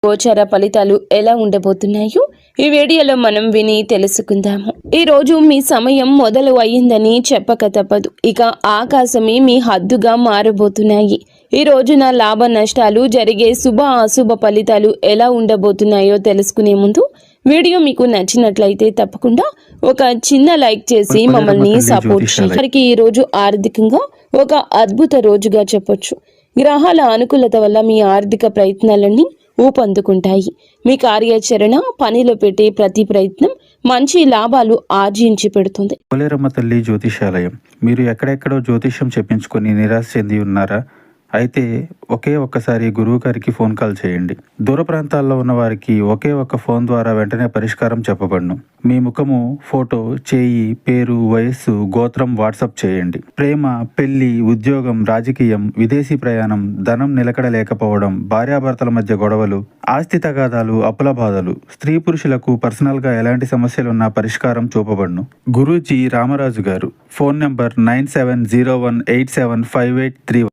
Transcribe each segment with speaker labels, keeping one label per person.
Speaker 1: గోచార ఫలితాలు ఎలా ఉండబోతున్నాయో ఈ వీడియోలో మనం విని తెలుసుకుందాము. ఈ రోజు మీ సమయం మొదలు అయ్యిందని చెప్పక తప్పదు. ఇక ఆకాశమే మీ హద్దుగా మారబోతున్నాయి. ఈ రోజున లాభ నష్టాలు జరిగే శుభ అశుభ ఫలితాలు ఎలా ఉండబోతున్నాయో తెలుసుకునే ముందు వీడియో మీకు నచ్చినట్లయితే తప్పకుండా ఒక చిన్న లైక్ చేసి మమ్మల్ని సపోర్ట్ చేయండి. ఈ రోజు ఆర్థికంగా ఒక అద్భుత రోజుగా చెప్పొచ్చు. గ్రహాల అనుకూలత వల్ల మీ ఆర్థిక ప్రయత్నాలన్నీ ఊపందుకుంటాయి. మీ కార్యాచరణ, పనిలో పెట్టే ప్రతి ప్రయత్నం మంచి లాభాలు ఆర్జించి పెడుతుంది.
Speaker 2: పోలేరమ్మ తల్లి జ్యోతిషాలయం. మీరు ఎక్కడెక్కడో జ్యోతిష్యం చెప్పించుకొని నిరాశ చెంది ఉన్నారా? అయితే ఒకే ఒక్కసారి గురువు గారికి ఫోన్ కాల్ చేయండి. దూర ప్రాంతాల్లో ఉన్న వారికి ఒకే ఒక్క ఫోన్ ద్వారా వెంటనే పరిష్కారం చెప్పబడును. మీ ముఖము, ఫోటో, చేయి, పేరు, వయస్సు, గోత్రం వాట్సాప్ చేయండి. ప్రేమ, పెళ్లి, ఉద్యోగం, రాజకీయం, విదేశీ ప్రయాణం, ధనం నిలకడ లేకపోవడం, భార్యాభర్తల మధ్య గొడవలు, ఆస్తి తగాదాలు, అప్పుల బాధలు, స్త్రీ పురుషులకు పర్సనల్ గా ఎలాంటి సమస్యలున్నా పరిష్కారం చూపబడును. గురూజీ రామరాజు గారు. Phone number 9701875831.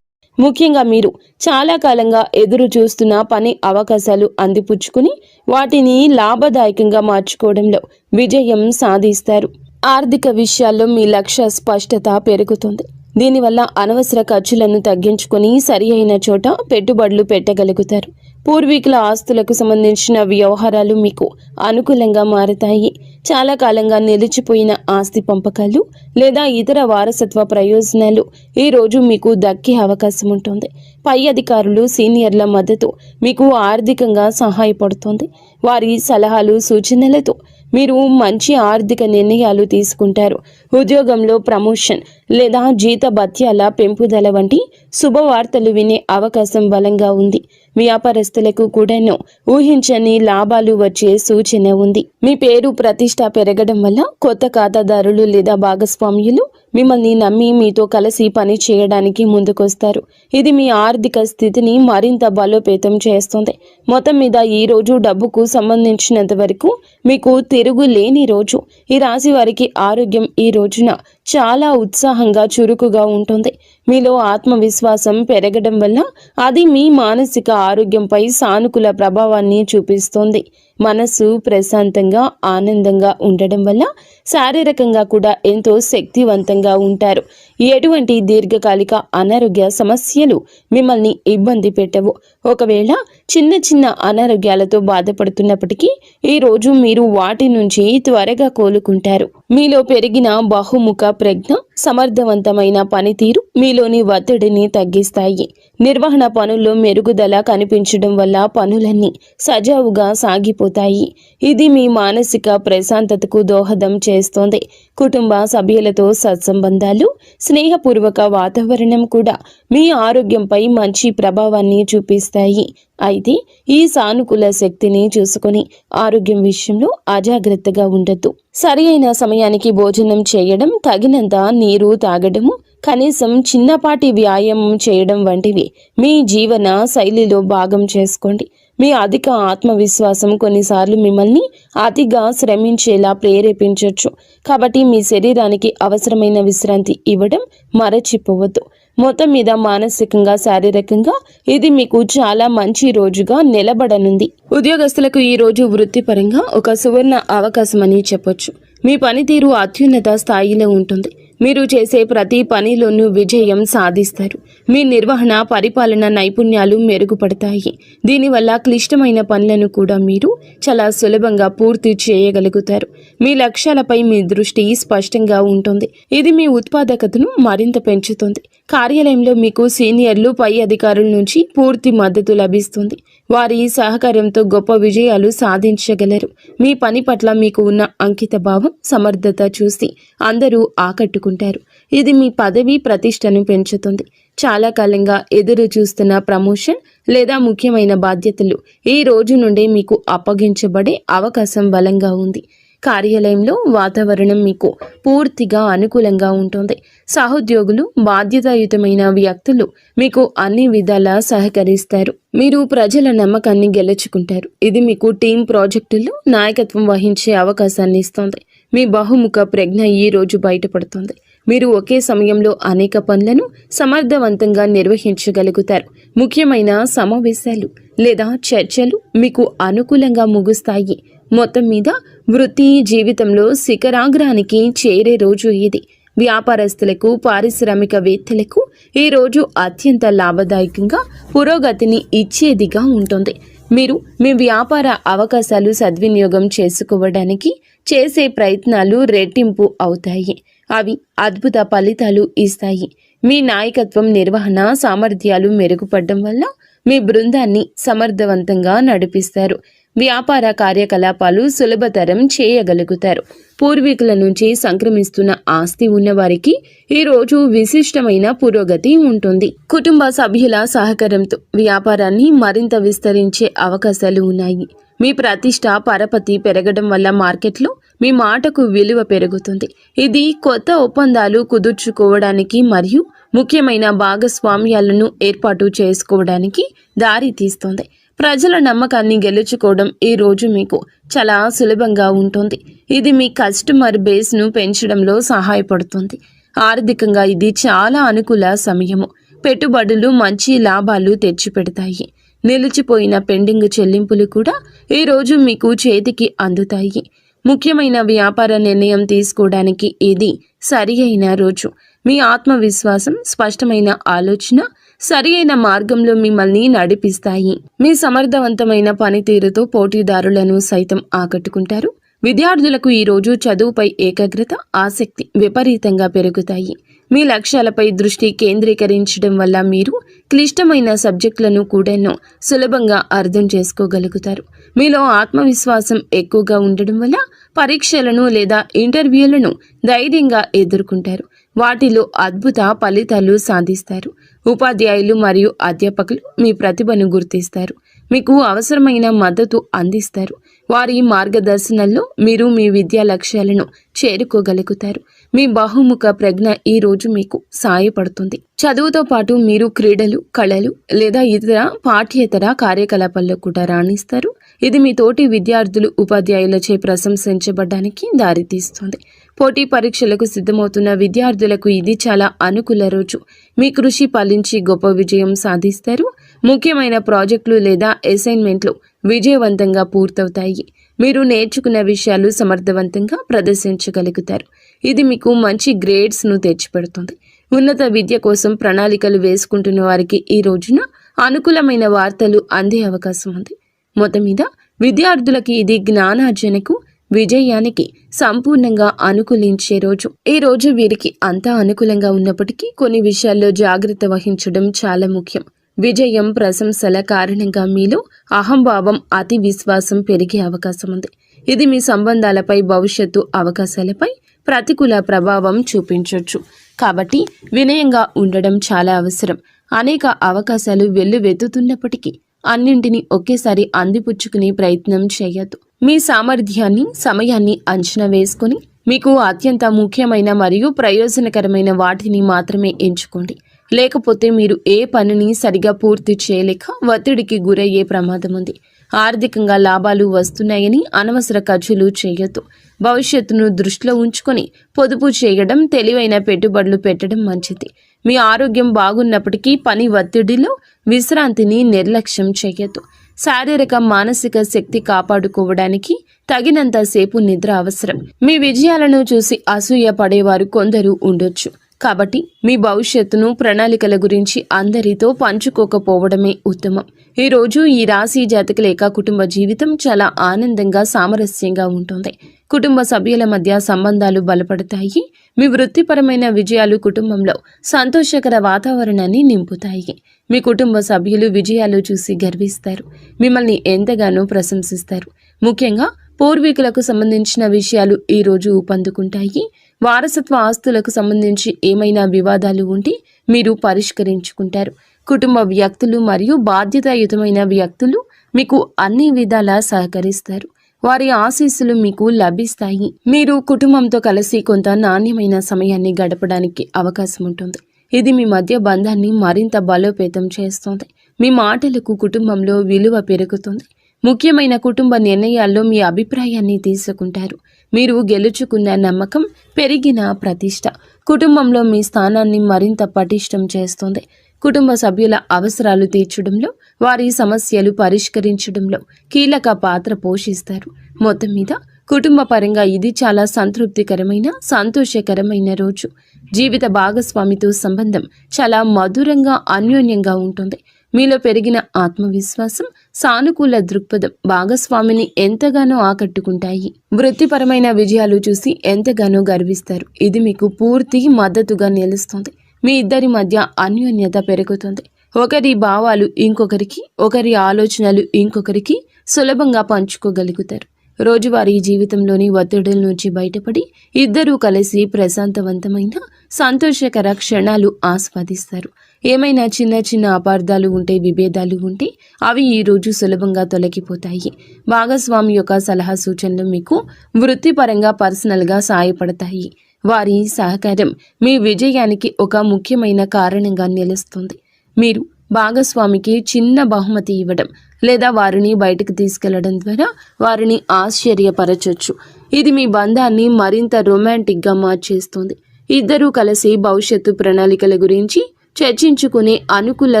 Speaker 1: ముఖ్యంగా మీరు చాలా కాలంగా ఎదురు చూస్తున్న పని అవకాశాలు అందిపుచ్చుకుని వాటిని లాభదాయకంగా మార్చుకోవడంలో విజయం సాధిస్తారు. ఆర్థిక విషయాల్లో మీ లక్ష్య స్పష్టత పెరుగుతుంది. దీనివల్ల అనవసర ఖర్చులను తగ్గించుకొని సరి అయిన చోట పెట్టుబడులు పెట్టగలుగుతారు. పూర్వీకుల ఆస్తులకు సంబంధించిన వ్యవహారాలు మీకు అనుకూలంగా మారతాయి. చాలా కాలంగా నిలిచిపోయిన ఆస్తి పంపకాలు లేదా ఇతర వారసత్వ ప్రయోజనాలు ఈ రోజు మీకు దక్కే అవకాశం ఉంటుంది. పై అధికారులు, సీనియర్ల మద్దతు మీకు ఆర్థికంగా సహాయపడుతుంది. వారి సలహాలు, సూచనలతో మీరు మంచి ఆర్థిక నిర్ణయాలు తీసుకుంటారు. ఉద్యోగంలో ప్రమోషన్ లేదా జీతభత్యాల పెంపుదల వంటి శుభవార్తలు వినే అవకాశం బలంగా ఉంది. వ్యాపారస్తులకు కూడాను ఊహించని లాభాలు వచ్చే సూచన ఉంది. మీ పేరు ప్రతిష్ట పెరగడం వల్ల కొత్త ఖాతాదారులు లేదా భాగస్వామ్యులు మిమ్మల్ని నమ్మి మీతో కలిసి పని చేయడానికి ముందుకొస్తారు. ఇది మీ ఆర్థిక స్థితిని మరింత బలోపేతం చేస్తుంది. మొత్తం మీద ఈ రోజు డబ్బుకు సంబంధించినంత వరకు మీకు తిరుగులేని రోజు. ఈ రాశి వారికి ఆరోగ్యం ఈ రోజున చాలా ఉత్సాహంగా, చురుకుగా ఉంటుంది. మీలో ఆత్మవిశ్వాసం పెరగడం వల్ల అది మీ మానసిక ఆరోగ్యంపై సానుకూల ప్రభావాన్ని చూపిస్తుంది. మనస్సు ప్రశాంతంగా, ఆనందంగా ఉండడం వల్ల శారీరకంగా కూడా ఎంతో శక్తివంతంగా ఉంటారు. ఎటువంటి దీర్ఘకాలిక అనారోగ్య సమస్యలు మిమ్మల్ని ఇబ్బంది పెట్టవు. ఒకవేళ చిన్న చిన్న అనారోగ్యాలతో బాధపడుతున్నప్పటికీ ఈ రోజు మీరు వాటి నుంచి త్వరగా కోలుకుంటారు. మీలో పెరిగిన బహుముఖ ప్రజ్ఞ, సమర్థవంతమైన పనితీరు మీలోని ఒత్తిడిని తగ్గిస్తాయి. నిర్వహణ పనుల్లో మెరుగుదల కనిపించడం వల్ల పనులన్నీ సజావుగా సాగిపోతాయి. ఇది మీ మానసిక ప్రశాంతతకు దోహదం చేస్తోంది. కుటుంబ సభ్యులతో సత్సంబంధాలు, స్నేహపూర్వక వాతావరణం కూడా మీ ఆరోగ్యంపై మంచి ప్రభావాన్ని చూపిస్తాయి. అయితే ఈ సానుకూల శక్తిని చూసుకొని ఆరోగ్యం విషయంలో అజాగ్రత్తగా ఉండొద్దు. సరి అయిన సమయానికి భోజనం చేయడం, తగినంత నీరు తాగడము, కనీసం చిన్నపాటి వ్యాయామం చేయడం వంటివి మీ జీవన శైలిలో భాగం చేసుకోండి. మీ అధిక ఆత్మవిశ్వాసం కొన్నిసార్లు మిమ్మల్ని అతిగా శ్రమించేలా ప్రేరేపించవచ్చు. కాబట్టి మీ శరీరానికి అవసరమైన విశ్రాంతి ఇవ్వడం మరచిపోవద్దు. మొత్తం మీద మానసికంగా, శారీరకంగా ఇది మీకు చాలా మంచి రోజుగా నిలబడనుంది. ఉద్యోగస్తులకు ఈ రోజు వృత్తిపరంగా ఒక సువర్ణ అవకాశం అని చెప్పొచ్చు. మీ పనితీరు అత్యున్నత స్థాయిలో ఉంటుంది. మీరు చేసే ప్రతి పనిలోనూ విజయం సాధిస్తారు. మీ నిర్వహణ, పరిపాలన నైపుణ్యాలు మెరుగుపడతాయి. దీనివల్ల క్లిష్టమైన పనులను కూడా మీరు చాలా సులభంగా పూర్తి చేయగలుగుతారు. మీ లక్ష్యాలపై మీ దృష్టి స్పష్టంగా ఉంటుంది. ఇది మీ ఉత్పాదకతను మరింత పెంచుతుంది. కార్యాలయంలో మీకు సీనియర్లు, పై అధికారుల నుంచి పూర్తి మద్దతు లభిస్తుంది. వారి సహకారంతో గొప్ప విజయాలు సాధించగలరు. మీ పని పట్ల మీకు ఉన్న అంకిత భావం, సమర్థత చూసి అందరూ ఆకట్టుకుంటారు. ఇది మీ పదవి ప్రతిష్టను పెంచుతుంది. చాలా కాలంగా ఎదురు చూస్తున్న ప్రమోషన్ లేదా ముఖ్యమైన బాధ్యతలు ఈ రోజు నుండే మీకు అప్పగించబడే అవకాశం బలంగా ఉంది. కార్యాలయంలో వాతావరణం మీకు పూర్తిగా అనుకూలంగా ఉంటుంది. సహోద్యోగులు, బాధ్యతాయుతమైన వ్యక్తులు మీకు అన్ని విధాలా సహకరిస్తారు. మీరు ప్రజల నమ్మకాన్ని గెలుచుకుంటారు. ఇది మీకు టీం ప్రాజెక్టుల్లో నాయకత్వం వహించే అవకాశాన్ని ఇస్తుంది. మీ బహుముఖ ప్రజ్ఞ ఈ రోజు బయటపడుతుంది. మీరు ఒకే సమయంలో అనేక పనులను సమర్థవంతంగా నిర్వహించగలుగుతారు. ముఖ్యమైన సమావేశాలు లేదా చర్చలు మీకు అనుకూలంగా ముగుస్తాయి. మొత్తం మీద వృత్తి జీవితంలో శిఖరాగ్రానికి చేరే రోజు ఇది. వ్యాపారస్తులకు, పారిశ్రామికవేత్తలకు ఈ రోజు అత్యంత లాభదాయకంగా పురోగతిని ఇచ్చేదిగా ఉంటుంది. మీరు మీ వ్యాపార అవకాశాలు సద్వినియోగం చేసుకోవడానికి చేసే ప్రయత్నాలు రెట్టింపు అవుతాయి. అవి అద్భుత ఫలితాలు ఇస్తాయి. మీ నాయకత్వం, నిర్వహణ సామర్థ్యాలు మెరుగుపడడం వల్ల మీ బృందాన్ని సమర్థవంతంగా నడిపిస్తారు. వ్యాపార కార్యకలాపాలు సులభతరం చేయగలుగుతారు. పూర్వీకుల నుంచి సంక్రమిస్తున్న ఆస్తి ఉన్నవారికి ఈ రోజు విశిష్టమైన పురోగతి ఉంటుంది. కుటుంబ సభ్యుల సహకారంతో వ్యాపారాన్ని మరింత విస్తరించే అవకాశాలు ఉన్నాయి. మీ ప్రతిష్ట, పరపతి పెరగడం వల్ల మార్కెట్లో మీ మాటకు విలువ పెరుగుతుంది. ఇది కొత్త ఒప్పందాలు కుదుర్చుకోవడానికి మరియు ముఖ్యమైన భాగస్వామ్యాలను ఏర్పాటు చేసుకోవడానికి దారి తీస్తుంది. ప్రజల నమ్మకాన్ని గెలుచుకోవడం ఈ రోజు మీకు చాలా సులభంగా ఉంటుంది. ఇది మీ కస్టమర్ బేస్ను పెంచడంలో సహాయపడుతుంది. ఆర్థికంగా ఇది చాలా అనుకూల సమయము. పెట్టుబడులు మంచి లాభాలు తెచ్చిపెడతాయి. నిలిచిపోయిన పెండింగ్ చెల్లింపులు కూడా ఈ రోజు మీకు చేతికి అందుతాయి. ముఖ్యమైన వ్యాపార నిర్ణయం తీసుకోవడానికి ఇది సరి అయిన రోజు. మీ ఆత్మవిశ్వాసం, స్పష్టమైన ఆలోచన సరి అయిన మార్గంలో మిమ్మల్ని నడిపిస్తాయి. మీ సమర్థవంతమైన పనితీరుతో పోటీదారులను సైతం ఆకట్టుకుంటారు. విద్యార్థులకు ఈ రోజు చదువుపై ఏకాగ్రత, ఆసక్తి విపరీతంగా పెరుగుతాయి. మీ లక్ష్యాలపై దృష్టి కేంద్రీకరించడం వల్ల మీరు క్లిష్టమైన సబ్జెక్టులను కూడా సులభంగా అర్థం చేసుకోగలుగుతారు. మీలో ఆత్మవిశ్వాసం ఎక్కువగా ఉండడం వల్ల పరీక్షలను లేదా ఇంటర్వ్యూలను ధైర్యంగా ఎదుర్కొంటారు. వాటిలో అద్భుత ఫలితాలు సాధిస్తారు. ఉపాధ్యాయులు మరియు అధ్యాపకులు మీ ప్రతిభను గుర్తిస్తారు. మీకు అవసరమైన మద్దతు అందిస్తారు. వారి మార్గదర్శనంలో మీరు మీ విద్యా లక్ష్యాలను చేరుకోగలుగుతారు. మీ బహుముఖ ప్రజ్ఞ ఈ రోజు మీకు సహాయపడుతుంది. చదువుతో పాటు మీరు క్రీడలు, కళలు లేదా ఇతర పాఠ్యేతర కార్యకలాపాల్లో కూడా రాణిస్తారు. ఇది మీ తోటి విద్యార్థులు, ఉపాధ్యాయులచే ప్రశంసించబడడానికి దారితీస్తుంది. పోటీ పరీక్షలకు సిద్ధమవుతున్న విద్యార్థులకు ఇది చాలా అనుకూల రోజు. మీ కృషి ఫలించి గొప్ప విజయం సాధిస్తారు. ముఖ్యమైన ప్రాజెక్టులు లేదా అసైన్మెంట్లు విజయవంతంగా పూర్తవుతాయి. మీరు నేర్చుకున్న విషయాలు సమర్థవంతంగా ప్రదర్శించగలుగుతారు. ఇది మీకు మంచి గ్రేడ్స్ను తెచ్చిపెడుతుంది. ఉన్నత విద్య కోసం ప్రణాళికలు వేసుకుంటున్న వారికి ఈ రోజున అనుకూలమైన వార్తలు అందే అవకాశం ఉంది. మొత్తం మీద విద్యార్థులకి ఇది జ్ఞానార్జనకు, విజయానికి సంపూర్ణంగా అనుకూలించే రోజు. ఈ రోజు వీరికి అంతా అనుకూలంగా ఉన్నప్పటికీ కొన్ని విషయాల్లో జాగ్రత్త వహించడం చాలా ముఖ్యం. విజయం, ప్రశంసల కారణంగా మీలో అహంభావం, అతి విశ్వాసం పెరిగే అవకాశం ఉంది. ఇది మీ సంబంధాలపై, భవిష్యత్తు అవకాశాలపై ప్రతికూల ప్రభావం చూపించవచ్చు. కాబట్టి వినయంగా ఉండడం చాలా అవసరం. అనేక అవకాశాలు వెల్లువెత్తుతున్నప్పటికీ అన్నింటినీ ఒకేసారి అందిపుచ్చుకునే ప్రయత్నం చేయొద్దు. మీ సామర్థ్యాన్ని, సమయాన్ని అంచనా వేసుకొని మీకు అత్యంత ముఖ్యమైన మరియు ప్రయోజనకరమైన వాటిని మాత్రమే ఎంచుకోండి. లేకపోతే మీరు ఏ పనిని సరిగా పూర్తి చేయలేక ఒత్తిడికి గురయ్యే ప్రమాదం ఉంది. ఆర్థికంగా లాభాలు వస్తున్నాయని అనవసర ఖర్చులు చేయొద్దు. భవిష్యత్తును దృష్టిలో ఉంచుకొని పొదుపు చేయడం, తెలివైన పెట్టుబడులు పెట్టడం మంచిది. మీ ఆరోగ్యం బాగున్నప్పటికీ పని ఒత్తిడిలో విశ్రాంతిని నిర్లక్ష్యం చేయొద్దు. శారీరక, మానసిక శక్తి కాపాడుకోవడానికి తగినంత సేపు నిద్ర అవసరం. మీ విజయాలను చూసి అసూయ పడేవారు కొందరు ఉండొచ్చు. కాబట్టి మీ భవిష్యత్తును, ప్రణాళికల గురించి అందరితో పంచుకోకపోవడమే ఉత్తమం. ఈరోజు ఈ రాశి జాతకుల కుటుంబ జీవితం చాలా ఆనందంగా, సామరస్యంగా ఉంటుంది. కుటుంబ సభ్యుల మధ్య సంబంధాలు బలపడతాయి. మీ వృత్తిపరమైన విజయాలు కుటుంబంలో సంతోషకర వాతావరణాన్ని నింపుతాయి. మీ కుటుంబ సభ్యులు విజయాలు చూసి గర్విస్తారు. మిమ్మల్ని ఎంతగానో ప్రశంసిస్తారు. ముఖ్యంగా పూర్వీకులకు సంబంధించిన విషయాలు ఈ రోజు ఊపందుకుంటాయి. వారసత్వ ఆస్తులకు సంబంధించి ఏమైనా వివాదాలు ఉంటే మీరు పరిష్కరించుకుంటారు. కుటుంబ వ్యక్తులు మరియు బాధ్యతాయుతమైన వ్యక్తులు మీకు అన్ని విధాలా సహకరిస్తారు. వారి ఆశీస్సులు మీకు లభిస్తాయి. మీరు కుటుంబంతో కలిసి కొంత నాణ్యమైన సమయాన్ని గడపడానికి అవకాశం ఉంటుంది. ఇది మీ మధ్య బంధాన్ని మరింత బలోపేతం చేస్తుంది. మీ మాటలకు కుటుంబంలో విలువ పెరుగుతుంది. ముఖ్యమైన కుటుంబ నిర్ణయాల్లో మీ అభిప్రాయాన్ని తీసుకుంటారు. మీరు గెలుచుకున్న నమ్మకం, పెరిగిన ప్రతిష్ట కుటుంబంలో మీ స్థానాన్ని మరింత పటిష్టం చేస్తుంది. కుటుంబ సభ్యుల అవసరాలు తీర్చడంలో, వారి సమస్యలు పరిష్కరించడంలో కీలక పాత్ర పోషిస్తారు. మొత్తం మీద కుటుంబ పరంగా ఇది చాలా సంతృప్తికరమైన, సంతోషకరమైన రోజు. జీవిత భాగస్వామితో సంబంధం చాలా మధురంగా, అన్యోన్యంగా ఉంటుంది. మీలో పెరిగిన ఆత్మవిశ్వాసం, సానుకూల దృక్పథం భాగస్వామిని ఎంతగానో ఆకట్టుకుంటాయి. వృత్తిపరమైన విజయాలు చూసి ఎంతగానో గర్విస్తారు. ఇది మీకు పూర్తి మద్దతుగా నిలుస్తుంది. మీ ఇద్దరి మధ్య అన్యోన్యత పెరుగుతుంది. ఒకరి భావాలు ఇంకొకరికి, ఒకరి ఆలోచనలు ఇంకొకరికి సులభంగా పంచుకోగలుగుతారు. రోజువారీ జీవితంలోని ఒత్తిడుల నుంచి బయటపడి ఇద్దరూ కలిసి ప్రశాంతవంతమైన, సంతోషకర క్షణాలు ఆస్వాదిస్తారు. ఏమైనా చిన్న చిన్న అపార్థాలు ఉంటే, విభేదాలు ఉంటే అవి ఈ రోజు సులభంగా తొలగిపోతాయి. భాగస్వామి యొక్క సలహా సూచనలు మీకు వృత్తిపరంగా, పర్సనల్గా సహాయపడతాయి. వారి సహకారం మీ విజయానికి ఒక ముఖ్యమైన కారణంగా నిలుస్తుంది. మీరు భాగస్వామికి చిన్న బహుమతి ఇవ్వడం లేదా వారిని బయటకు తీసుకెళ్లడం ద్వారా వారిని ఆశ్చర్యపరచొచ్చు. ఇది మీ బంధాన్ని మరింత రొమాంటిక్గా మార్చేస్తుంది. ఇద్దరూ కలిసి భవిష్యత్తు ప్రణాళికల గురించి చర్చించుకునే అనుకూల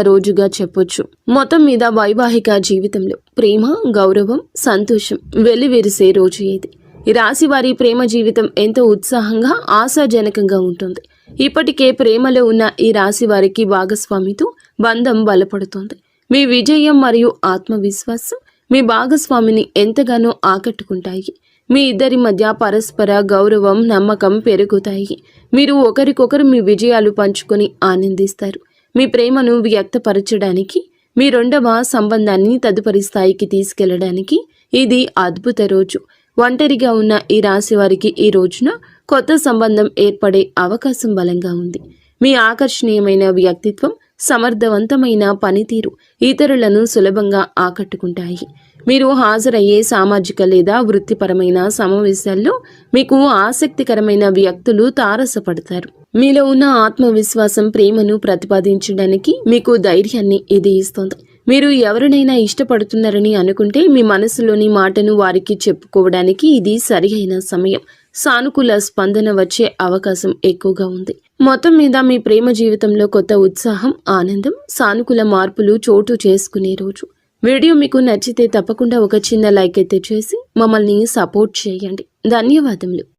Speaker 1: రోజుగా చెప్పొచ్చు. మొత్తం మీద వైవాహిక జీవితంలో ప్రేమ, గౌరవం, సంతోషం వెల్లివిరిసే రోజు ఇది. ఈ రాశి వారి ప్రేమ జీవితం ఎంతో ఉత్సాహంగా, ఆశాజనకంగా ఉంటుంది. ఇప్పటికే ప్రేమలో ఉన్న ఈ రాశి వారికి భాగస్వామితో బంధం బలపడుతుంది. మీ విజయం మరియు ఆత్మవిశ్వాసం మీ భాగస్వామిని ఎంతగానో ఆకట్టుకుంటాయి. మీ ఇద్దరి మధ్య పరస్పర గౌరవం, నమ్మకం పెరుగుతాయి. మీరు ఒకరికొకరు మీ విజయాలు పంచుకొని ఆనందిస్తారు. మీ ప్రేమను వ్యక్తపరచడానికి, మీ రెండవ సంబంధాన్ని తదుపరి స్థాయికి తీసుకెళ్లడానికి ఇది అద్భుత రోజు. ఒంటరిగా ఉన్న ఈ రాశి వారికి ఈ రోజున కొత్త సంబంధం ఏర్పడే అవకాశం బలంగా ఉంది. మీ ఆకర్షణీయమైన వ్యక్తిత్వం, సమర్థవంతమైన పనితీరు ఇతరులను సులభంగా ఆకట్టుకుంటాయి. మీరు హాజరయ్యే సామాజిక లేదా వృత్తిపరమైన సమావేశాల్లో మీకు ఆసక్తికరమైన వ్యక్తులు తారసపడతారు. మీలో ఉన్న ఆత్మవిశ్వాసం, ప్రేమను ప్రతిపాదించడానికి మీకు ధైర్యాన్ని ఇది ఇస్తుంది. మీరు ఎవరినైనా ఇష్టపడుతున్నారని అనుకుంటే మీ మనసులోని మాటను వారికి చెప్పుకోవడానికి ఇది సరియైన సమయం. సానుకూల స్పందన వచ్చే అవకాశం ఎక్కువగా ఉంది. మొత్తం మీద మీ ప్రేమ జీవితంలో కొత్త ఉత్సాహం, ఆనందం, సానుకూల మార్పులు చోటు చేసుకునే రోజు. వీడియో మీకు నచ్చితే తప్పకుండా ఒక చిన్న లైక్ అయితే చేసి మమ్మల్ని సపోర్ట్ చేయండి. ధన్యవాదములు.